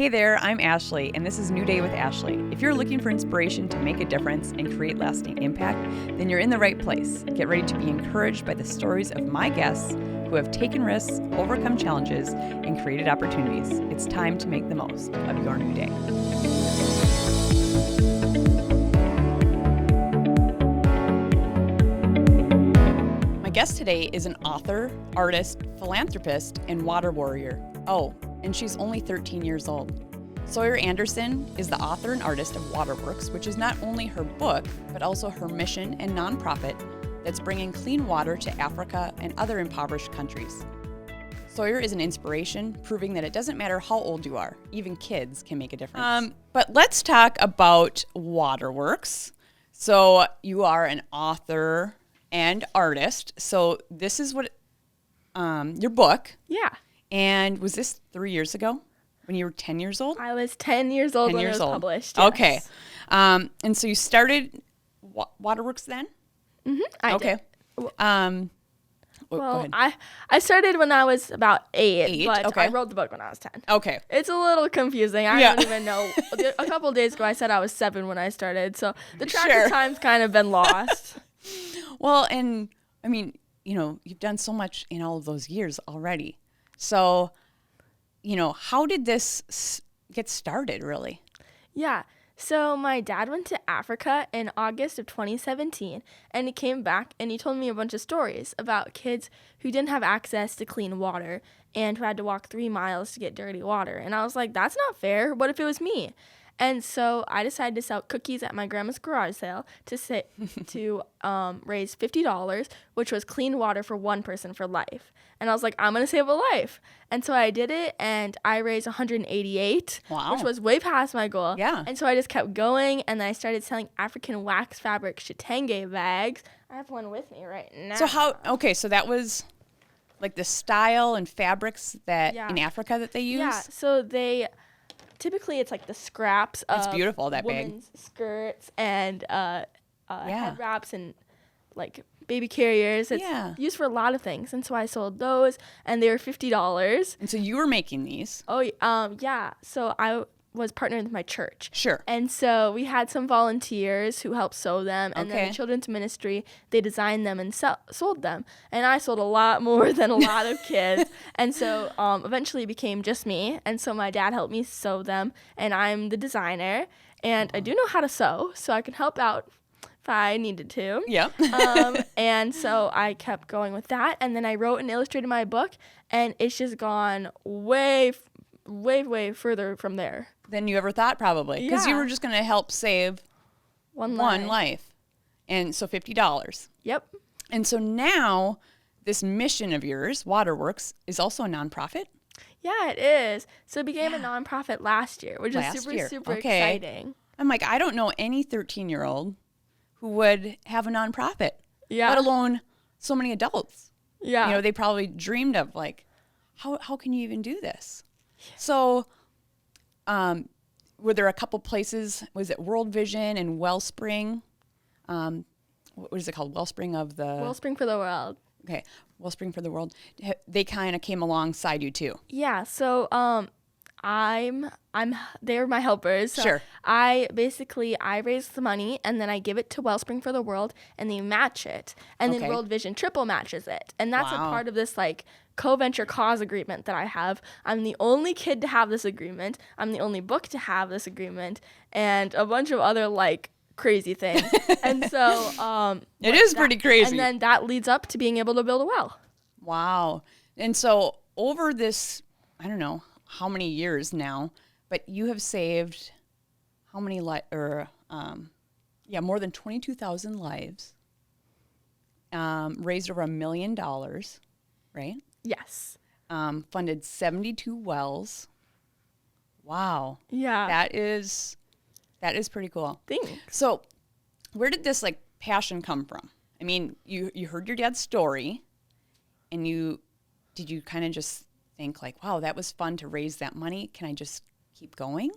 Hey there, I'm Ashley, and this is New Day with Ashley. If you're looking for inspiration to make a difference and create lasting impact, then you're in the right place. Get ready to be encouraged by the stories of my guests who have taken risks, overcome challenges, and created opportunities. It's time to make the most of your new day. My guest today is an author, artist, philanthropist, and water warrior. Oh, and she's only 13 years old. Sawyer Anderson is the author and artist of Waterworks, which is not only her book, but also her mission and nonprofit that's bringing clean water to Africa and other impoverished countries. Sawyer is an inspiration, proving that it doesn't matter how old you are, even kids can make a difference. But let's talk about Waterworks. So you are an author and artist. So this is what your book. Yeah. And was this 3 years ago when you were 10 years old? I was 10 years old when it was published. Yes. Okay. And so you started Waterworks then? Mm-hmm. I did. Well, I started when I was about 8, but okay. I wrote the book when I was 10. Okay. It's a little confusing. I don't even know. A couple of days ago, I said I was 7 when I started, so the track of time's kind of been lost. Well, and I mean, you know, you've done so much in all of those years already. So, you know, how did this get started, really? Yeah. So my dad went to Africa in August of 2017, and he came back and he told me a bunch of stories about kids who didn't have access to clean water and who had to walk 3 miles to get dirty water. And I was like, that's not fair. What if it was me? And so I decided to sell cookies at my grandma's garage sale to raise $50, which was clean water for one person for life. And I was like, I'm going to save a life. And so I did it, and I raised $188, which was way past my goal. Yeah. And so I just kept going, and then I started selling African wax fabric shitenge bags. I have one with me right now. So that was like the style and fabrics that in Africa that they use? Yeah, so typically it's like the scraps of beautiful, that women's skirts and head wraps and like baby carriers. It's used for a lot of things. And so I sold those, and they were $50. And so you were making these? Oh, yeah. So I was partnered with my church. Sure. And so we had some volunteers who helped sew them. And then the children's ministry, they designed them and sold them. And I sold a lot more than a lot of kids. And so eventually it became just me. And so my dad helped me sew them. And I'm the designer. And I do know how to sew, so I can help out if I needed to. Yep. And so I kept going with that. And then I wrote and illustrated my book. And it's just gone way further from there than you ever thought, probably, because you were just going to help save one life. And so $50. Yep. And so now this mission of yours, Waterworks, is also a nonprofit? Yeah, it is. So it became a nonprofit last year, which is super exciting. I'm like, I don't know any 13-year-old who would have a nonprofit, let alone so many adults. Yeah. You know, they probably dreamed of, like, how can you even do this? So, were there a couple places? Was it World Vision and Wellspring? What is it called? Wellspring for the World. Okay, Wellspring for the World. They kind of came alongside you too. Yeah. So, they're my helpers. So sure. I raise the money, and then I give it to Wellspring for the World, and they match it, and then World Vision triple matches it, and that's a part of this like co-venture cause agreement that I have. I'm the only kid to have this agreement. I'm the only book to have this agreement, and a bunch of other like crazy things. And so it is pretty crazy. And then that leads up to being able to build a well. Wow. And so over this, I don't know how many years now, but you have saved how many more than 22,000 lives, raised over $1 million, right? Yes. Funded 72 wells. Wow. Yeah. That is pretty cool. Thanks. So where did this like passion come from? I mean, you heard your dad's story, and did you kind of just think like, wow, that was fun to raise that money. Can I just keep going?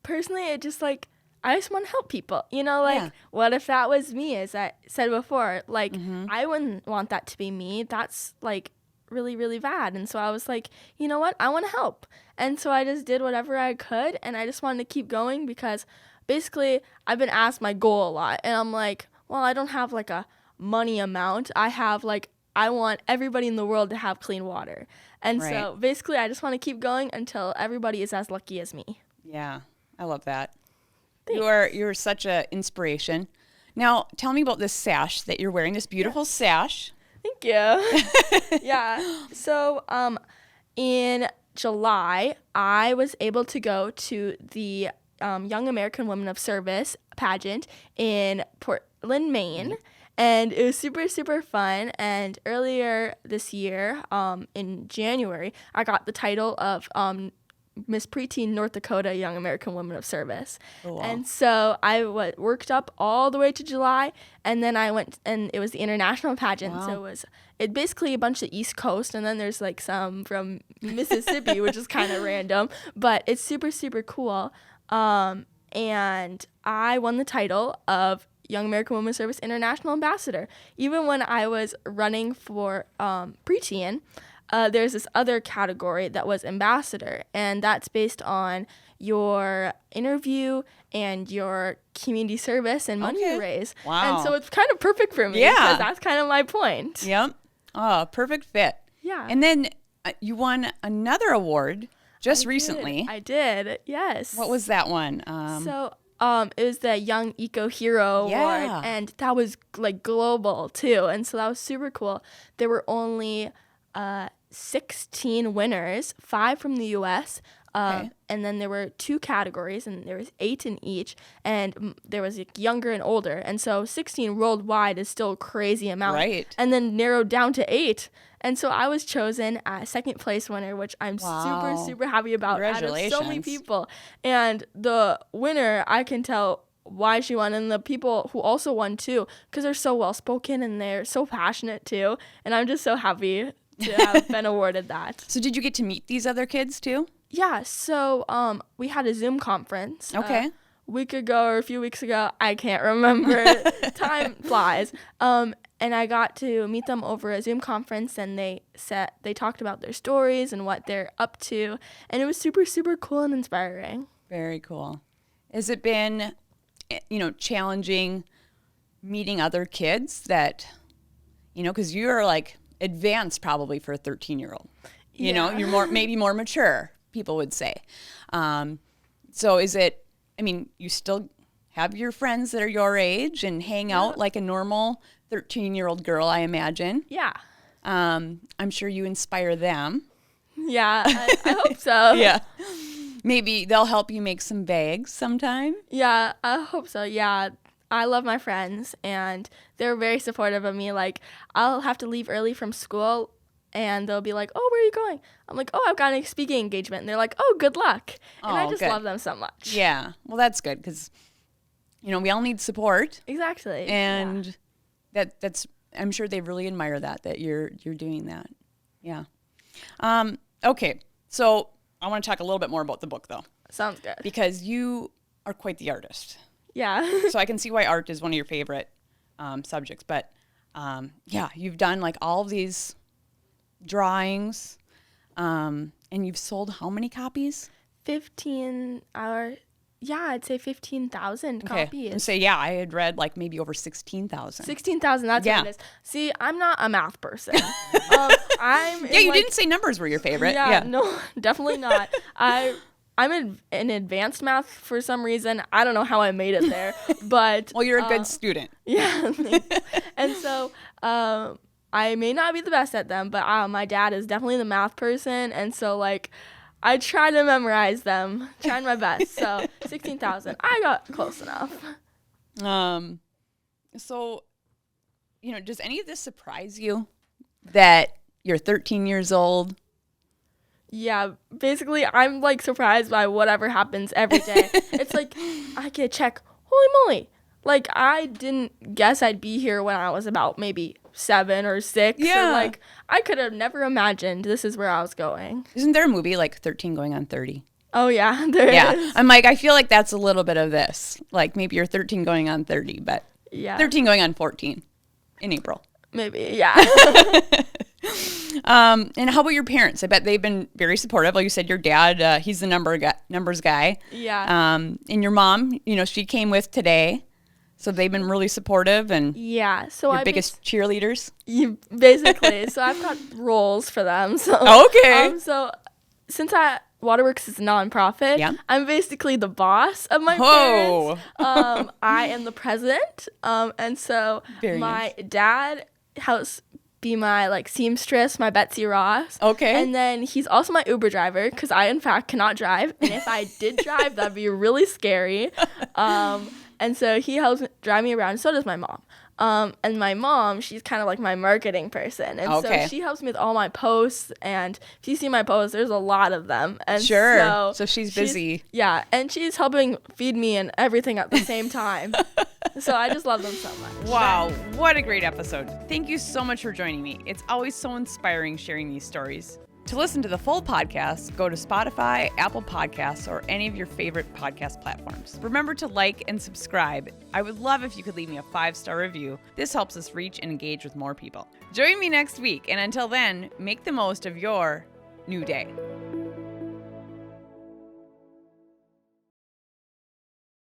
Personally, it just like, I just want to help people, you know, like what if that was me, as I said before, like I wouldn't want that to be me. That's like really, really bad. And so I was like, you know what? I want to help. And so I just did whatever I could, and I just wanted to keep going because basically I've been asked my goal a lot, and I'm like, well, I don't have like a money amount. I have like, I want everybody in the world to have clean water. And so basically I just want to keep going until everybody is as lucky as me. Yeah, I love that. Thanks. You're such an inspiration. Now, tell me about this sash that you're wearing, this beautiful sash. Thank you. Yeah. So in July, I was able to go to the Young American Women of Service pageant in Portland, Maine. And it was super, super fun. And earlier this year, in January, I got the title of Miss Preteen North Dakota Young American Women of Service. Oh, wow. And so I worked up all the way to July, and then I went, and it was the international pageant. Wow. So it basically a bunch of East Coast, and then there's like some from Mississippi, which is kind of random, but it's super, super cool. And I won the title of Young American Women's Service International Ambassador. Even when I was running for preteen, there's this other category that was ambassador, and that's based on your interview and your community service and money you raise. Wow. And so it's kind of perfect for me because that's kind of my point. Yep. Oh, perfect fit. Yeah. And then you won another award just recently. I did, yes. What was that one? It was the Young Eco Hero Award, and that was like global too, and so that was super cool. There were only 16 winners, 5 from the U.S., and then there were 2 categories, and there was 8 in each, and there was like younger and older, and so 16 worldwide is still a crazy amount, Right. and then narrowed down to 8. And so I was chosen as second place winner, which I'm super, super happy about out of so many people. And the winner, I can tell why she won, and the people who also won too, because they're so well spoken and they're so passionate too. And I'm just so happy to have been awarded that. So did you get to meet these other kids too? Yeah. So we had a Zoom conference. Okay. A week ago or a few weeks ago, I can't remember. Time flies. And I got to meet them over a Zoom conference, and they talked about their stories and what they're up to, and it was super, super cool and inspiring. Very cool. Has it been, challenging meeting other kids that, because you're like advanced probably for a 13-year-old. You know, you're maybe more mature, people would say. So is it, you still have your friends that are your age and hang out like a normal 13-year-old girl, I imagine. Yeah. I'm sure you inspire them. Yeah, I hope so. Yeah. Maybe they'll help you make some bags sometime. Yeah, I hope so. Yeah. I love my friends, and they're very supportive of me. Like, I'll have to leave early from school, and they'll be like, oh, where are you going? I'm like, oh, I've got a speaking engagement. And they're like, oh, good luck. And I just love them so much. Yeah. Well, that's good because, we all need support. Exactly. And that's I'm sure they really admire that you're doing that. Yeah. Okay. So I want to talk a little bit more about the book, though. Sounds good. Because you are quite the artist. Yeah. So I can see why art is one of your favorite subjects. But, you've done like all of these drawings, and you've sold how many copies? 15 hour. Yeah, I'd say 15,000 copies. And say, I had read like maybe over 16,000. 16,000, that's what it is. See, I'm not a math person. You didn't say numbers were your favorite. Yeah, no, definitely not. I'm in advanced math for some reason. I don't know how I made it there, but... Well, you're a good student. Yeah. And so I may not be the best at them, but my dad is definitely the math person, and so like... I try to memorize them, trying my best. So 16,000, I got close enough. So, does any of this surprise you that you're 13 years old? Yeah, basically, I'm like surprised by whatever happens every day. It's like I get a check. Holy moly! Like I didn't guess I'd be here when I was about maybe 7 or 6. Yeah. So, like I could have never imagined this is where I was going. Isn't there a movie like 13 going on 30? Oh yeah, there is. I'm like, I feel like that's a little bit of this. Like maybe you're 13 going on 30, but 13 going on 14 in April. Maybe, yeah. And how about your parents? I bet they've been very supportive. Like you said, your dad, he's the numbers guy. Yeah. And your mom, she came with today. So they've been really supportive and Yeah. So your biggest cheerleaders. Basically. So I've got roles for them. So okay. So since Waterworks is a nonprofit, Yeah. I'm basically the boss of my parents. I am the president. And so Very my nice. dad helps be my seamstress, my Betsy Ross. Okay. And then he's also my Uber driver because I in fact cannot drive. And if I did drive, that'd be really scary. And so he helps drive me around. So does my mom. And my mom, she's kind of like my marketing person. And so she helps me with all my posts. And if you see my posts, there's a lot of them. And sure. So she's busy. Yeah. And she's helping feed me and everything at the same time. So I just love them so much. Wow. What a great episode. Thank you so much for joining me. It's always so inspiring sharing these stories. To listen to the full podcast, go to Spotify, Apple Podcasts, or any of your favorite podcast platforms. Remember to like and subscribe. I would love if you could leave me a 5-star review. This helps us reach and engage with more people. Join me next week, and until then, make the most of your new day.